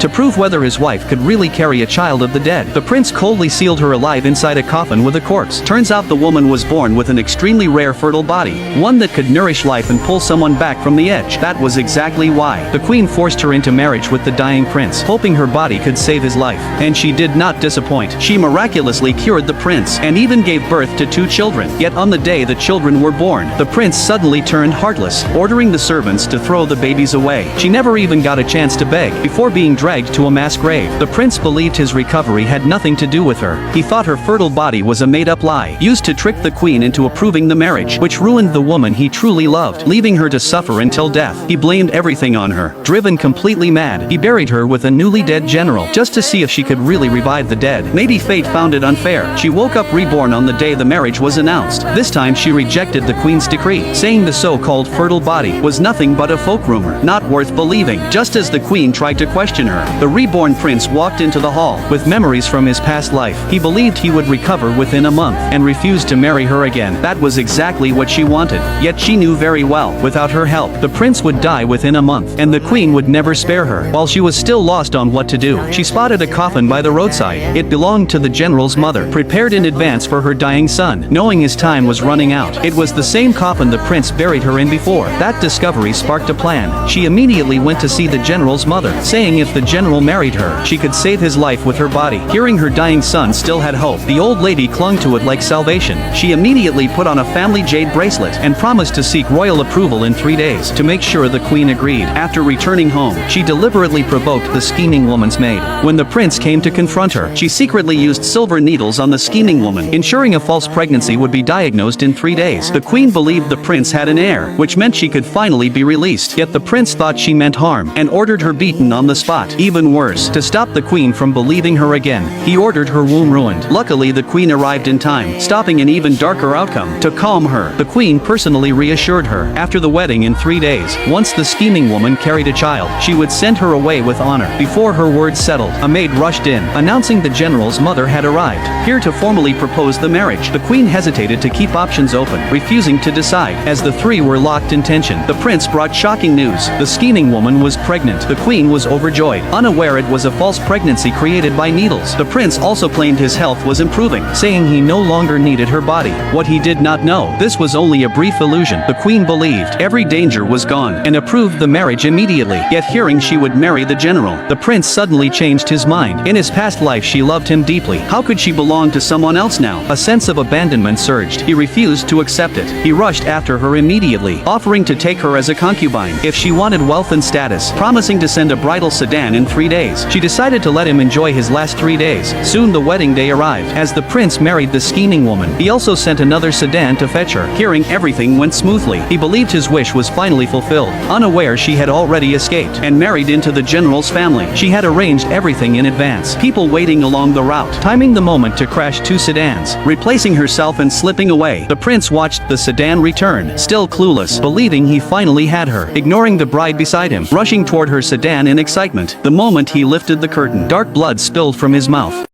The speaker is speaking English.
to prove whether his wife could really carry a child of the dead. The prince coldly sealed her alive inside a coffin with a corpse. Turns out the woman was born with an extremely rare fertile body, one that could nourish life and pull someone back from the edge. That was exactly why the queen forced her into marriage with the dying prince, hoping her body could save his life. And she did not disappoint. She miraculously cured the prince and even gave birth to 2 children. Yet on the day the children were born, the prince suddenly turned heartless, ordering the servants to throw the babies away. She never even got a chance to beg before being dragged to a mass grave. The prince believed his recovery had nothing to do with her. He thought her fertile body was a made-up lie, used to trick the queen into approving the marriage, which ruined the woman he truly loved, leaving her to suffer until death. He blamed everything on her. Driven completely mad, he buried her with a newly dead general, just to see if she could really revive the dead. Maybe fate found it unfair. She woke up reborn on the day the marriage was announced. This time she rejected the queen's decree, saying the so-called fertile body was nothing but a folk rumor, not worth believing. Just as the queen tried to question her, the reborn prince walked into the hall with memories from his past life. He believed he would recover within a month and refused to marry her again. That was exactly what she wanted. Yet she knew very well, without her help, the prince would die within a month, and the queen would never spare her. While she was still lost on what to do, she spotted a coffin by the roadside. It belonged to the general's mother, prepared in advance for her dying son, knowing his time was running out. It was the same coffin the prince buried her in before. That discovery sparked a plan. She immediately went to see the general's mother, saying if the general married her, she could save his life with her body. Hearing her dying son still had hope, the old lady clung to it like salvation. She immediately put on a family jade bracelet and promised to seek royal approval in 3 days to make sure the queen agreed. After returning home, she deliberately provoked the scheming woman's maid. When the prince came to confront her, she secretly used silver needles on the scheming woman, ensuring a false pregnancy would be diagnosed in 3 days. The queen believed the prince had an heir, which meant she could finally be released. Yet the prince thought she meant harm and ordered her beaten on the spot. Even worse, to stop the queen from believing her again, he ordered her womb ruined. Luckily, the queen arrived in time, stopping an even darker outcome. To calm her, the queen personally reassured her. After the wedding in 3 days, once the scheming woman carried a child, she would send her away with honor. Before her words settled, a maid rushed in, announcing the general's mother had arrived, here to formally propose the marriage. The queen hesitated to keep options open, refusing to decide. As the three were locked in tension, the prince brought shocking news. The scheming woman was pregnant. The queen was overjoyed, unaware it was a false pregnancy created by needles. The prince also claimed his health was improving, saying he no longer needed her body. What he did not know, this was only a brief illusion. The queen believed every danger was gone and approved the marriage immediately. Yet hearing she would marry the general, the prince suddenly changed his mind. In his past life she loved him deeply. How could she belong to someone else now? A sense of abandonment surged. He refused to accept it. He rushed after her immediately, offering to take her as a concubine if she wanted wealth and status, promising to send a bridal sedan in 3 days. She decided to let him enjoy his last 3 days. Soon the wedding day arrived. As the prince married the scheming woman, he also sent another sedan to fetch her. Hearing everything went smoothly, he believed his wish was finally fulfilled, unaware she had already escaped and married into the general's family. She had arranged everything in advance, people waiting along the route, timing the moment to crash 2 sedans, replacing herself and slipping away. The prince watched the sedan return, still clueless, believing he finally had her, ignoring the bride beside him, rushing toward her sedan in excitement. The moment he lifted the curtain, dark blood spilled from his mouth.